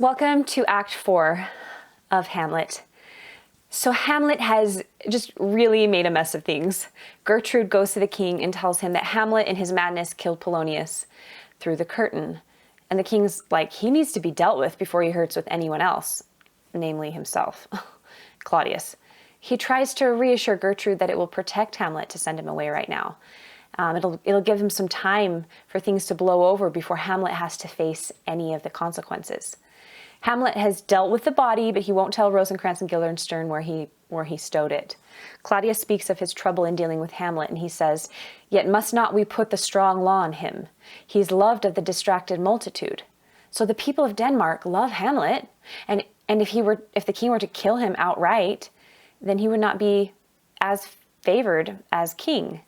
Welcome to Act 4 of Hamlet. So Hamlet has just really made a mess of things. Gertrude goes to the king and tells him that Hamlet in his madness killed Polonius through the curtain. And the king's like, he needs to be dealt with before he hurts with anyone else, namely himself, Claudius. He tries to reassure Gertrude that it will protect Hamlet to send him away right now. It'll give him some time for things to blow over before Hamlet has to face any of the consequences. Hamlet has dealt with the body, but he won't tell Rosencrantz and Guildenstern where he stowed it. Claudius speaks of his trouble in dealing with Hamlet, and he says, "Yet must not we put the strong law on him? He's loved of the distracted multitude." So the people of Denmark love Hamlet, and if the king were to kill him outright, then he would not be as favored as king.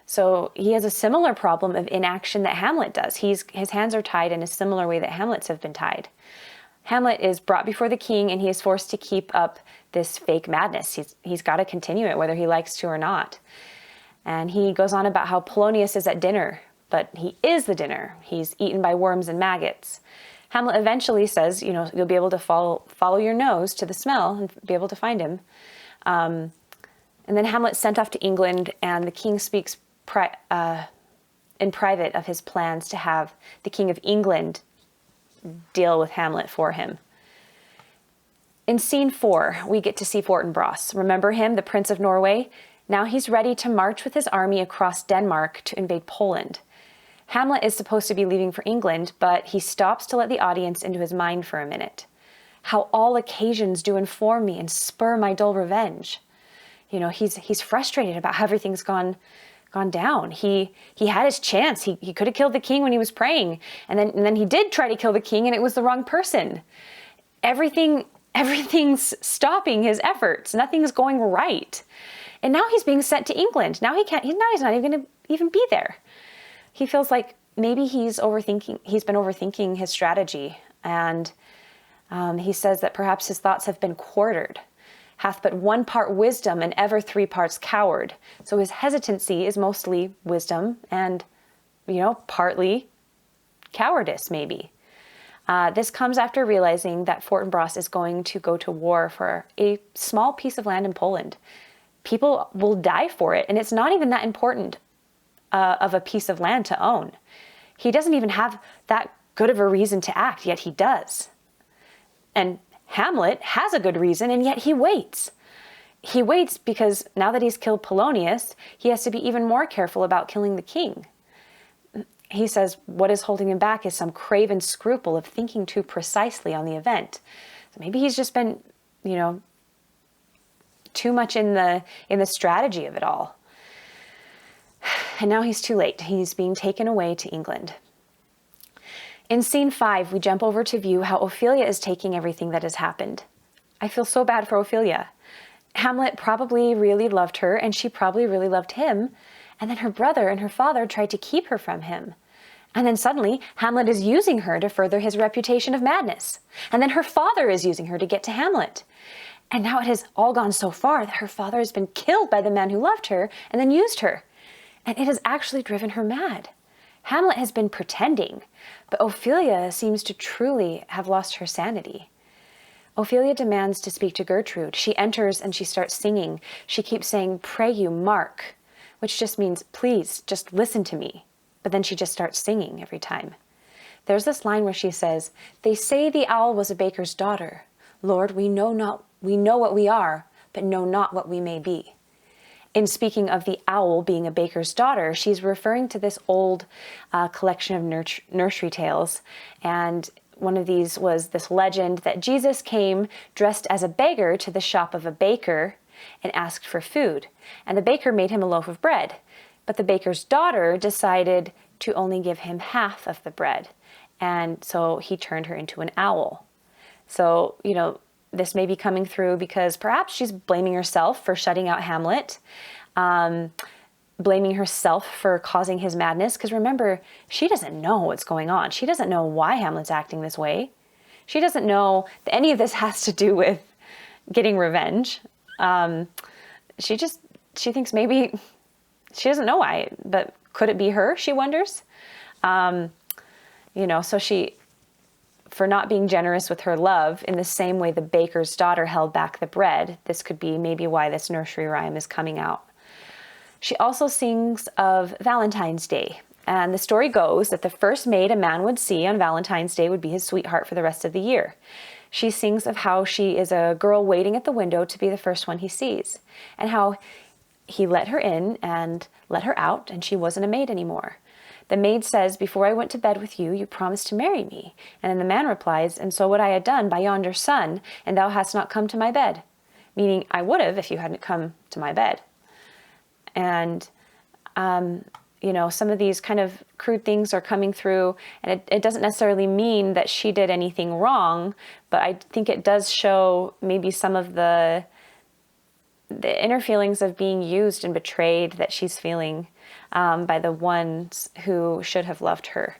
So he has a similar problem of inaction that Hamlet does. His hands are tied in a similar way that Hamlet's have been tied. Hamlet is brought before the king and he is forced to keep up this fake madness. He's got to continue it whether he likes to or not. And he goes on about how Polonius is at dinner, but he is the dinner. He's eaten by worms and maggots. Hamlet eventually says, you'll be able to follow your nose to the smell and be able to find him. And then Hamlet's sent off to England, and the king speaks in private of his plans to have the King of England deal with Hamlet for him. In scene 4, we get to see Fortinbras. Remember him, the Prince of Norway? Now he's ready to march with his army across Denmark to invade Poland. Hamlet is supposed to be leaving for England, but he stops to let the audience into his mind for a minute. "How all occasions do inform me and spur my dull revenge." He's frustrated about how everything's gone down. He had his chance. He could have killed the king when he was praying, and then he did try to kill the king, and it was the wrong person. Everything's stopping his efforts. Nothing's going right, and now he's being sent to England. Now he's not even going to even be there. He feels like maybe he's been overthinking his strategy, and he says that perhaps his thoughts have been quartered. "Hath but one part wisdom and ever 3 parts coward." So his hesitancy is mostly wisdom and, partly cowardice maybe. This comes after realizing that Fortinbras is going to go to war for a small piece of land in Poland. People will die for it, and it's not even that important of a piece of land to own. He doesn't even have that good of a reason to act, yet he does. And Hamlet has a good reason, and yet he waits. He waits because now that he's killed Polonius, he has to be even more careful about killing the king. He says what is holding him back is some craven scruple of thinking too precisely on the event. So maybe he's just been, too much in the strategy of it all. And now he's too late. He's being taken away to England. In scene 5, we jump over to view how Ophelia is taking everything that has happened. I feel so bad for Ophelia. Hamlet probably really loved her, and she probably really loved him, and then her brother and her father tried to keep her from him. And then suddenly, Hamlet is using her to further his reputation of madness. And then her father is using her to get to Hamlet. And now it has all gone so far that her father has been killed by the man who loved her and then used her. And it has actually driven her mad. Hamlet has been pretending, but Ophelia seems to truly have lost her sanity. Ophelia demands to speak to Gertrude. She enters and she starts singing. She keeps saying, "Pray you, Mark," which just means, "Please, just listen to me." But then she just starts singing every time. There's this line where she says, "They say the owl was a baker's daughter. Lord, we know what we are, but know not what we may be." In speaking of the owl being a baker's daughter, she's referring to this old collection of nursery tales. And one of these was this legend that Jesus came dressed as a beggar to the shop of a baker and asked for food. And the baker made him a loaf of bread. But the baker's daughter decided to only give him half of the bread. And so he turned her into an owl. So, this may be coming through because perhaps she's blaming herself for shutting out Hamlet, blaming herself for causing his madness. Because remember, she doesn't know what's going on. She doesn't know why Hamlet's acting this way. She doesn't know that any of this has to do with getting revenge. She thinks maybe, she doesn't know why, but could it be her, she wonders? So she for not being generous with her love in the same way the baker's daughter held back the bread. This could be maybe why this nursery rhyme is coming out. She also sings of Valentine's Day. And the story goes that the first maid a man would see on Valentine's Day would be his sweetheart for the rest of the year. She sings of how she is a girl waiting at the window to be the first one he sees, and how he let her in and let her out, and she wasn't a maid anymore. The maid says, "Before I went to bed with you, you promised to marry me." And then the man replies, "And so would I had done by yonder sun, and thou hast not come to my bed." Meaning, I would have if you hadn't come to my bed. And, some of these kind of crude things are coming through, and it doesn't necessarily mean that she did anything wrong, but I think it does show maybe some of the inner feelings of being used and betrayed that she's feeling by the ones who should have loved her.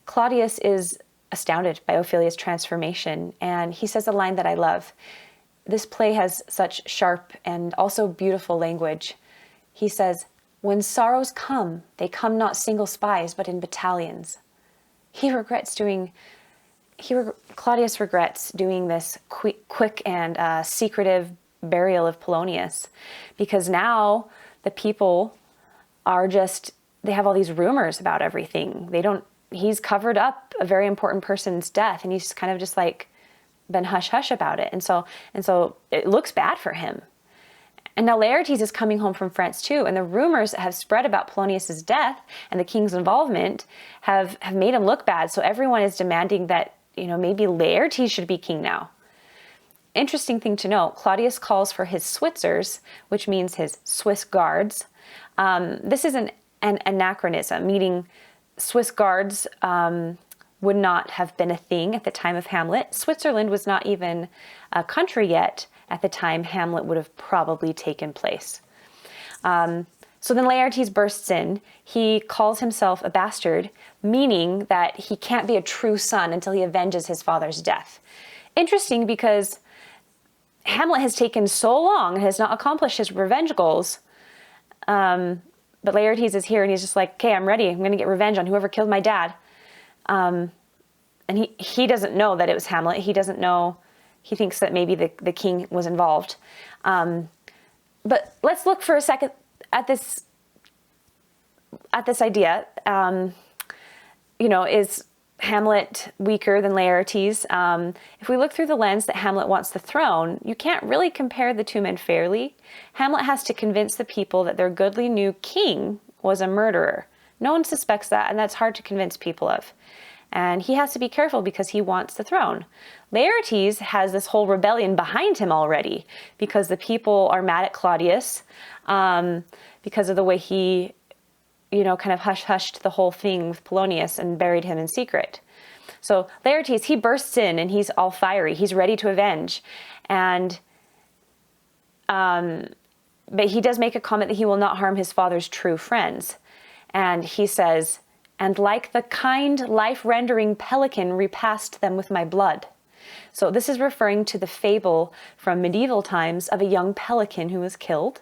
Claudius is astounded by Ophelia's transformation, and he says a line that I love. This play has such sharp and also beautiful language. He says, "When sorrows come, they come not single spies, but in battalions." Claudius regrets doing this quick and secretive burial of Polonius, because now the people are they have all these rumors about everything. He's covered up a very important person's death, and he's kind of just like been hush-hush about it. And so it looks bad for him. And now Laertes is coming home from France too, and the rumors that have spread about Polonius's death and the king's involvement have made him look bad. So everyone is demanding that, maybe Laertes should be king now. Interesting thing to note, Claudius calls for his Switzers, which means his Swiss guards. This is an anachronism, meaning Swiss guards would not have been a thing at the time of Hamlet. Switzerland was not even a country yet at the time Hamlet would have probably taken place. So then Laertes bursts in. He calls himself a bastard, meaning that he can't be a true son until he avenges his father's death. Interesting, because Hamlet has taken so long and has not accomplished his revenge goals. But Laertes is here, and he's just like, "Okay, I'm ready. I'm going to get revenge on whoever killed my dad." And he doesn't know that it was Hamlet. He doesn't know. He thinks that maybe the king was involved. But let's look for a second at this idea. Is Hamlet weaker than Laertes? If we look through the lens that Hamlet wants the throne, you can't really compare the two men fairly. Hamlet has to convince the people that their goodly new king was a murderer. No one suspects that, and that's hard to convince people of. And he has to be careful because he wants the throne. Laertes has this whole rebellion behind him already because the people are mad at Claudius because of the way he, kind of hush-hushed the whole thing with Polonius and buried him in secret. So Laertes, he bursts in and he's all fiery. He's ready to avenge. And, but he does make a comment that he will not harm his father's true friends. And he says, "And like the kind life-rendering pelican repast them with my blood." So this is referring to the fable from medieval times of a young pelican who was killed.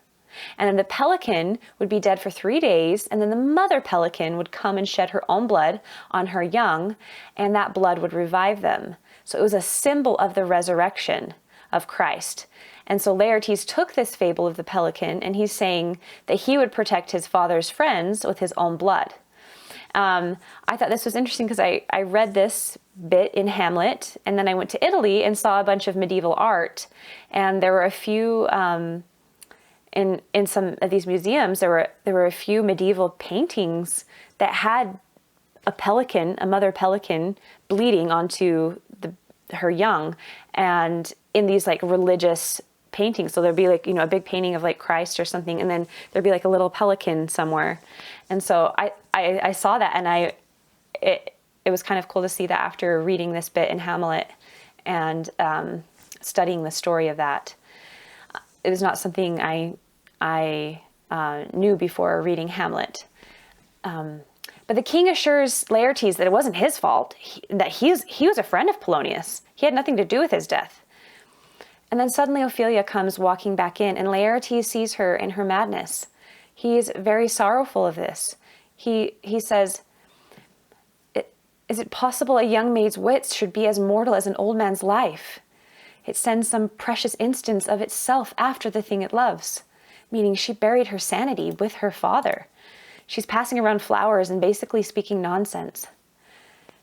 And then the pelican would be dead for 3 days, and then the mother pelican would come and shed her own blood on her young, and that blood would revive them. So it was a symbol of the resurrection of Christ. And so Laertes took this fable of the pelican, and he's saying that he would protect his father's friends with his own blood. I thought this was interesting because I read this bit in Hamlet, and then I went to Italy and saw a bunch of medieval art, and there were a few in some of these museums. There were a few medieval paintings that had a pelican, a mother pelican, bleeding onto her young, and in these like religious paintings. So there'd be like, a big painting of like Christ or something, and then there'd be like a little pelican somewhere. And so I saw that, and it was kind of cool to see that after reading this bit in Hamlet and studying the story of that. It was not something I knew before reading Hamlet. But the king assures Laertes that it wasn't his fault, that he was a friend of Polonius. He had nothing to do with his death. And then suddenly Ophelia comes walking back in, and Laertes sees her in her madness. He is very sorrowful of this. He says, Is it possible a young maid's wits should be as mortal as an old man's life? It sends some precious instance of itself after the thing it loves, meaning she buried her sanity with her father. She's passing around flowers and basically speaking nonsense.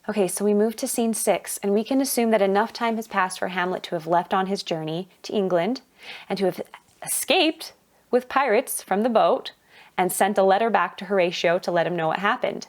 Okay, so we move to scene 6, and we can assume that enough time has passed for Hamlet to have left on his journey to England and to have escaped with pirates from the boat and sent a letter back to Horatio to let him know what happened.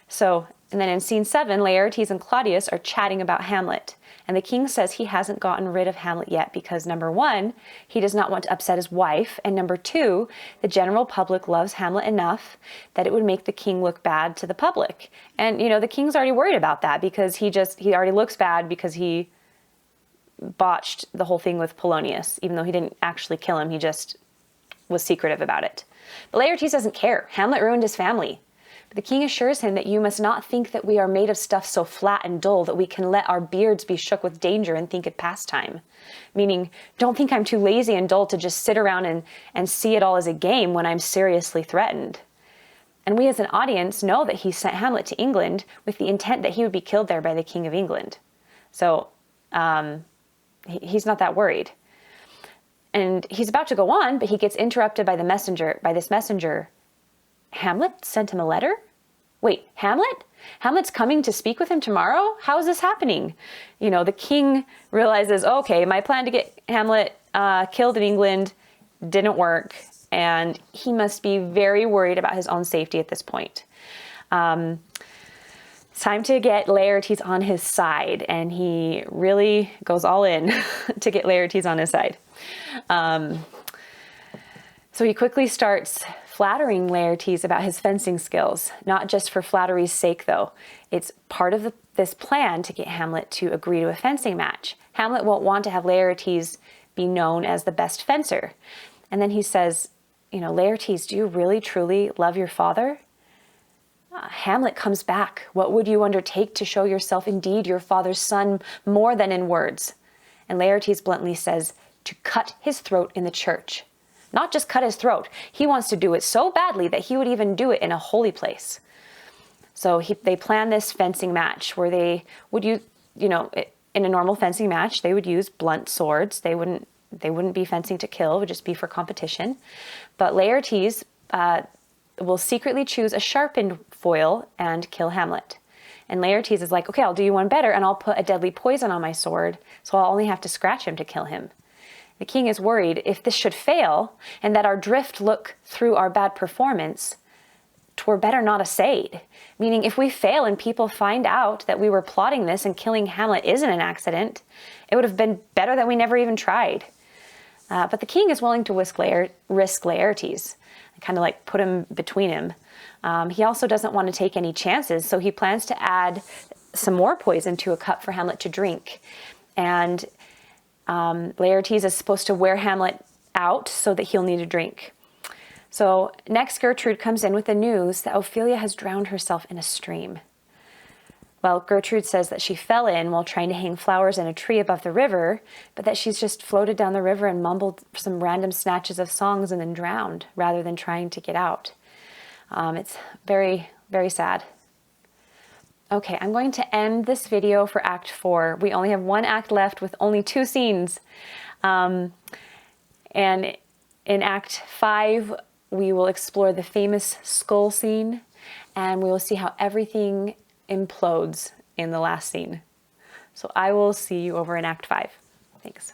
So, and then in scene 7, Laertes and Claudius are chatting about Hamlet. And the king says he hasn't gotten rid of Hamlet yet because, number 1, he does not want to upset his wife. And number 2, the general public loves Hamlet enough that it would make the king look bad to the public. And, you know, the king's already worried about that because he already looks bad because he botched the whole thing with Polonius. Even though he didn't actually kill him, he just was secretive about it. But Laertes doesn't care. Hamlet ruined his family. The king assures him that you must not think that we are made of stuff so flat and dull that we can let our beards be shook with danger and think it pastime. Meaning, don't think I'm too lazy and dull to just sit around and see it all as a game when I'm seriously threatened. And we as an audience know that he sent Hamlet to England with the intent that he would be killed there by the King of England. So he's not that worried. And he's about to go on, but he gets interrupted by this messenger. Hamlet sent him a letter? Wait, Hamlet? Hamlet's coming to speak with him tomorrow? How is this happening? You know, the king realizes, okay, my plan to get Hamlet killed in England didn't work, and he must be very worried about his own safety at this point. It's time to get Laertes on his side, and he really goes all in to get Laertes on his side. So he quickly starts flattering Laertes about his fencing skills, not just for flattery's sake, though. It's part of this plan to get Hamlet to agree to a fencing match. Hamlet won't want to have Laertes be known as the best fencer. And then he says, you know, Laertes, do you really, truly love your father? Hamlet comes back. What would you undertake to show yourself indeed your father's son more than in words? And Laertes bluntly says, to cut his throat in the church. Not just cut his throat. He wants to do it so badly that he would even do it in a holy place. So they plan this fencing match where they would use, you know, in a normal fencing match, they would use blunt swords. They wouldn't be fencing to kill. It would just be for competition. But Laertes will secretly choose a sharpened foil and kill Hamlet. And Laertes is like, okay, I'll do you one better, and I'll put a deadly poison on my sword, so I'll only have to scratch him to kill him. The king is worried if this should fail and that our drift look through our bad performance, 'twere better not assayed. Meaning if we fail and people find out that we were plotting this and killing Hamlet isn't an accident, it would have been better that we never even tried. But the king is willing to risk Laertes, kind of like put him between him. He also doesn't want to take any chances, so he plans to add some more poison to a cup for Hamlet to drink. And Laertes is supposed to wear Hamlet out so that he'll need a drink. So next, Gertrude comes in with the news that Ophelia has drowned herself in a stream. Well, Gertrude says that she fell in while trying to hang flowers in a tree above the river, but that she's just floated down the river and mumbled some random snatches of songs and then drowned rather than trying to get out. It's very, very sad. Okay, I'm going to end this video for Act 4. We only have one act left with only 2 scenes. And in Act 5, we will explore the famous skull scene, and we will see how everything implodes in the last scene. So I will see you over in Act 5. Thanks.